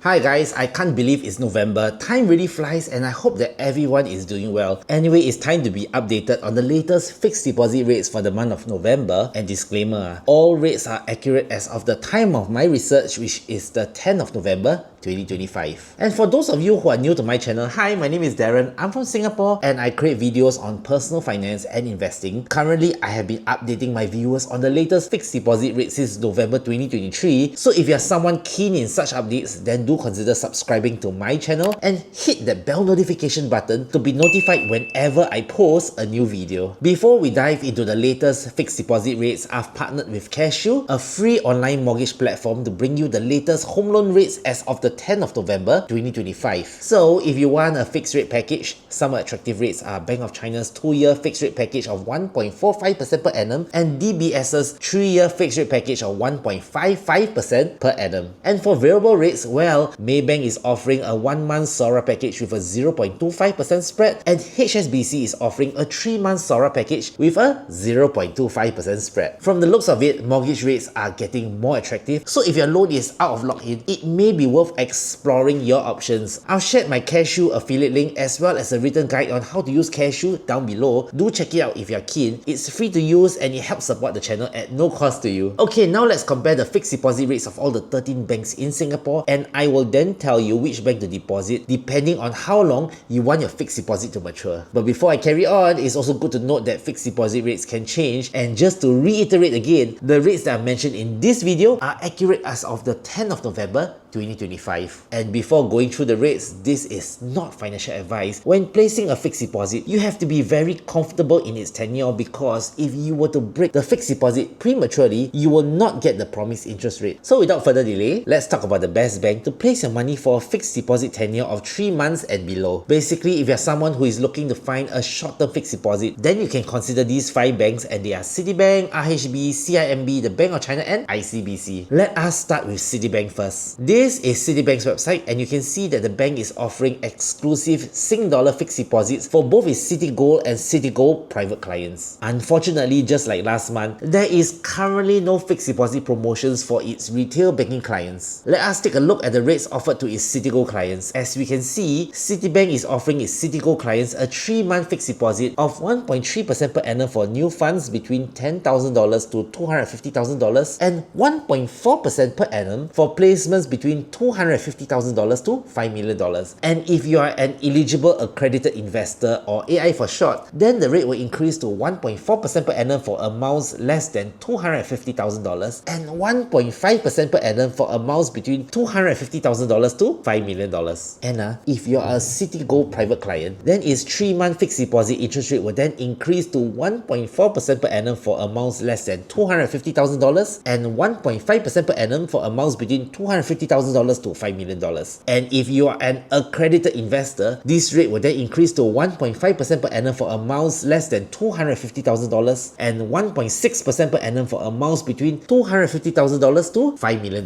Hi guys, I can't believe it's November. Time really flies and I hope that everyone is doing well. Anyway, it's time to be updated on the latest fixed deposit rates for the month of November. And disclaimer, all rates are accurate as of the time of my research, which is the 10th of November 2025. And for those of you who are new to my channel, hi, my name is Darren. I'm from Singapore and I create videos on personal finance and investing. Currently, I have been updating my viewers on the latest fixed deposit rates since November 2023. So if you're someone keen in such updates, then do consider subscribing to my channel and hit that bell notification button to be notified whenever I post a new video. Before we dive into the latest fixed deposit rates, I've partnered with Cashew, a free online mortgage platform to bring you the latest home loan rates as of the 10th of November 2025. So if you want a fixed rate package, some attractive rates are Bank of China's 2-year fixed rate package of 1.45% per annum and DBS's 3-year fixed rate package of 1.55% per annum. And for variable rates, well, Maybank is offering a 1-month SORA package with a 0.25% spread and HSBC is offering a 3-month SORA package with a 0.25% spread. From the looks of it, mortgage rates are getting more attractive, so if your loan is out of lock-in, it may be worth exploring your options. I've shared my Cashew affiliate link as well as a written guide on how to use Cashew down below. Do check it out if you're keen. It's free to use and it helps support the channel at no cost to you. Okay, now let's compare the fixed deposit rates of all the 13 banks in Singapore, and I will then tell you which bank to deposit depending on how long you want your fixed deposit to mature. But before I carry on, it's also good to note that fixed deposit rates can change, and just to reiterate again, the rates that I mentioned in this video are accurate as of the 10th of November 2025. And before going through the rates, this is not financial advice. When placing a fixed deposit, you have to be very comfortable in its tenure, because if you were to break the fixed deposit prematurely, you will not get the promised interest rate. So without further delay, let's talk about the best bank to place your money for a fixed deposit tenure of 3 months and below. Basically, if you're someone who is looking to find a short-term fixed deposit, then you can consider these 5 banks, and they are Citibank, RHB, CIMB, the Bank of China and ICBC. Let us start with Citibank first. This is Citibank's website, and you can see that the bank is offering exclusive Sing dollar fixed deposits for both its Citigold and Citigold private clients. Unfortunately, just like last month, there is currently no fixed deposit promotions for its retail banking clients. Let us take a look at the rates offered to its Citigold clients. As we can see, Citibank is offering its Citigold clients a 3-month fixed deposit of 1.3% per annum for new funds between $10,000 to $250,000 and 1.4% per annum for placements between $250,000 to $5 million. And if you are an eligible accredited investor, or AI for short, then the rate will increase to 1.4% per annum for amounts less than $250,000 and 1.5% per annum for amounts between $250,000 to $5 million. And if you are a Citigold private client, then its 3-month fixed deposit interest rate will then increase to 1.4% per annum for amounts less than $250,000 and 1.5% per annum for amounts between $250,000 to $5 million. And if you are an accredited investor, this rate will then increase to 1.5% per annum for amounts less than $250,000 and 1.6% per annum for amounts between $250,000 to $5 million.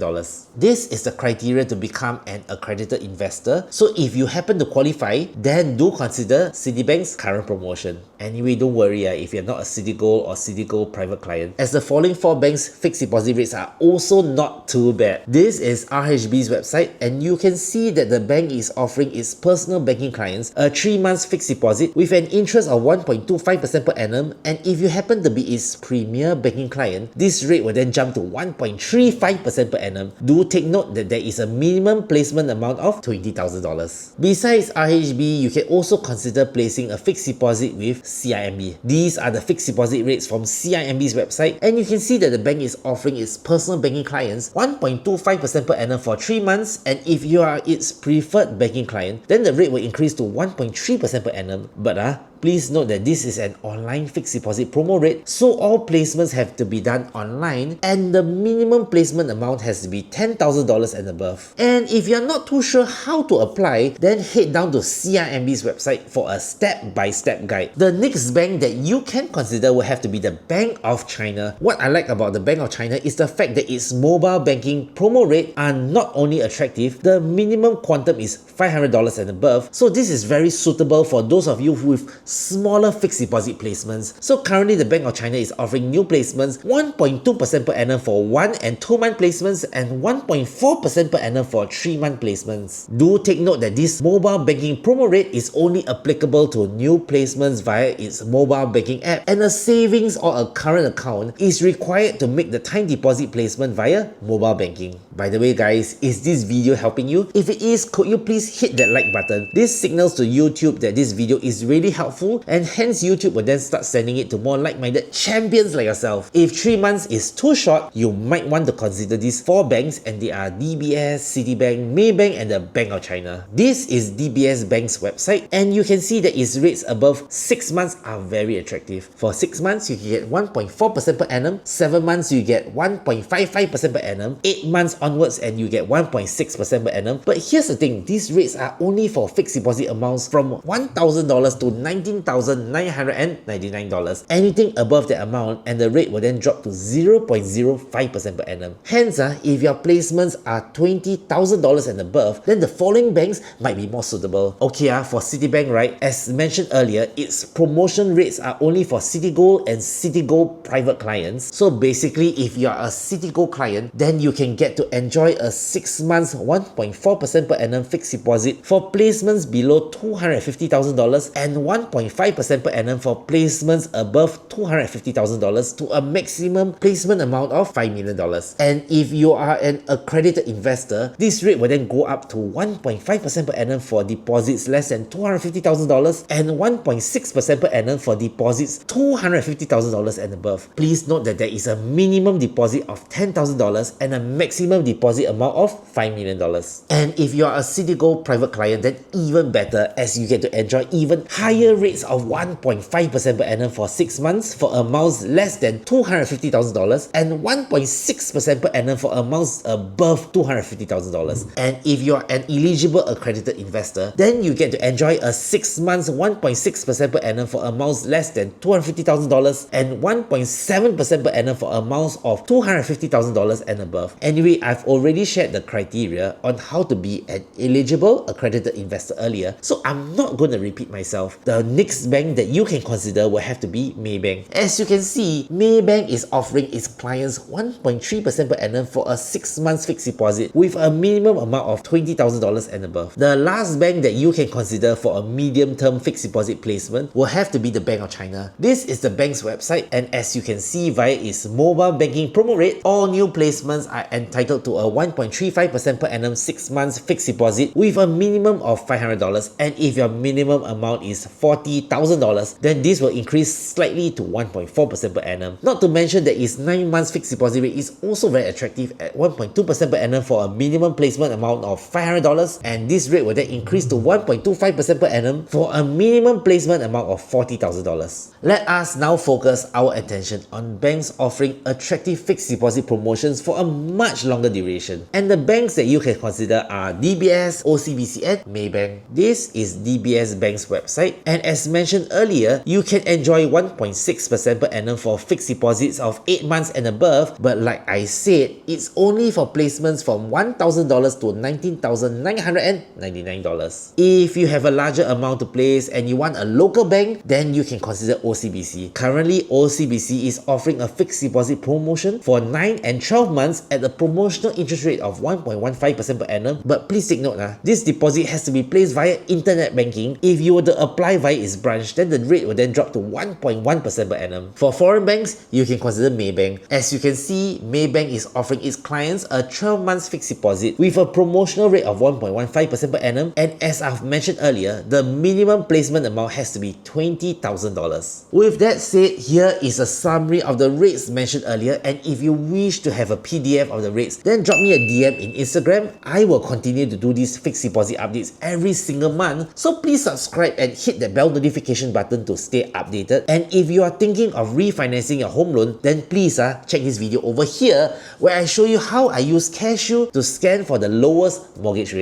This is the criteria to become an accredited investor. So if you happen to qualify, then do consider Citibank's current promotion. Anyway, don't worry if you're not a Citigold or Citigold private client, as the following 4 banks' fixed deposit rates are also not too bad. This is RHB's website, and you can see that the bank is offering its personal banking clients a 3-month fixed deposit with an interest of 1.25% per annum, and if you happen to be its premier banking client, this rate will then jump to 1.35% per annum. Do take note that there is a minimum placement amount of $20,000. Besides RHB, you can also consider placing a fixed deposit with CIMB. These are the fixed deposit rates from CIMB's website, and you can see that the bank is offering its personal banking clients 1.25% per annum for 3 months, and if you are its preferred banking client, then the rate will increase to 1.3% per annum. But please note that this is an online fixed deposit promo rate, so all placements have to be done online, and the minimum placement amount has to be $10,000 and above. And if you're not too sure how to apply, then head down to CIMB's website for a step-by-step guide. The next bank that you can consider will have to be the Bank of China. What I like about the Bank of China is the fact that its mobile banking promo rate are not only attractive, the minimum quantum is $500 and above, so this is very suitable for those of you with smaller fixed deposit placements. So currently the Bank of China is offering new placements 1.2% per annum for 1 and 2 month placements and 1.4% per annum for 3 month placements. Do take note that this mobile banking promo rate is only applicable to new placements via its mobile banking app, and a savings or a current account is required to make the time deposit placement via mobile banking. By the way guys, is this video helping you? If it is, could you please hit that like button? This signals to YouTube that this video is really helpful, and hence YouTube will then start sending it to more like-minded champions like yourself. If 3 months is too short, you might want to consider these 4 banks, and they are DBS, Citibank, Maybank and the Bank of China. This is DBS Bank's website, and you can see that its rates above 6 months are very attractive. For 6 months, you can get 1.4% per annum, 7 months you get 1.55% per annum, 8 months onwards and you get 1.6% per annum. But here's the thing, these rates are only for fixed deposit amounts from $1,000 to $19,999. Anything above that amount and the rate will then drop to 0.05% per annum. Hence, if your placements are $20,000 and above, then the following banks might be more suitable. Okay, for Citibank, right, as mentioned earlier, its promotion rates are only for Citigold and Citigold private clients. So basically, if you are a Citigold client, then you can get to enjoy a 6 months 1.4% per annum fixed deposit for placements below $250,000 and 1.5% per annum for placements above $250,000 to a maximum placement amount of $5 million. And if you are an accredited investor, this rate will then go up to 1.5% per annum for deposits less than $250,000 and 1.6% per annum for deposits $250,000 and above. Please note that there is a minimum deposit of $10,000 and a maximum deposit amount of $5 million. And if you are a Citigold private client, then even better, as you get to enjoy even higher rates of 1.5% per annum for 6 months for amounts less than $250,000 and 1.6% per annum for amounts above $250,000. And if you are an eligible accredited investor, then you get to enjoy a 6 months 1.6% per annum for amounts less than $250,000 and 1.7% per annum for amounts of $250,000 and above. Anyway, I've already shared the criteria on how to be an eligible accredited investor earlier, so I'm not going to repeat myself. The next bank that you can consider will have to be Maybank. As you can see, Maybank is offering its clients 1.3% per annum for a 6 months fixed deposit with a minimum amount of $20,000 and above. The last bank that you can consider for a medium-term fixed deposit placement will have to be the Bank of China. This is the bank's website, and as you can see via its mobile banking promo rate, all new placements are entitled to a 1.35% per annum 6 months fixed deposit with a minimum of $500, and if your minimum amount is $40,000, then this will increase slightly to 1.4% per annum. Not to mention that its 9 months fixed deposit rate is also very attractive at 1.2% per annum for a minimum placement amount of $500, and this rate will then increase to 1.25% per annum for a minimum placement amount of $40,000. Let us now focus our attention on banks offering attractive fixed deposit promotions for a much longer duration. And the banks that you can consider are DBS, OCBC and Maybank. This is DBS Bank's website, and as mentioned earlier, you can enjoy 1.6% per annum for fixed deposits of 8 months and above, but like I said, it's only for placements from $1,000 to $19,999. If you have a larger amount to place and you want a local bank, then you can consider OCBC. Currently, OCBC is offering a fixed deposit promotion for 9 and 12 months at a promotional interest rate of 1.15% per annum. But please take note, this deposit has to be placed via internet banking. If you were to apply via its branch, then the rate will then drop to 1.1% per annum. For foreign banks, you can consider Maybank. As you can see, Maybank is offering its clients a 12 months fixed deposit with a promotional rate of 1.15% per annum, and as I've mentioned earlier, the minimum placement amount has to be $20,000. With that said, here is a summary of the rates mentioned earlier, and if you wish to have a PDF of the rates, then drop me a DM in Instagram. I will continue to do these fixed deposit updates every single month, so please subscribe and hit the bell notification button to stay updated. And if you are thinking of refinancing your home loan, then please check this video over here where I show you how I use Cashew to scan for the lowest mortgage rate.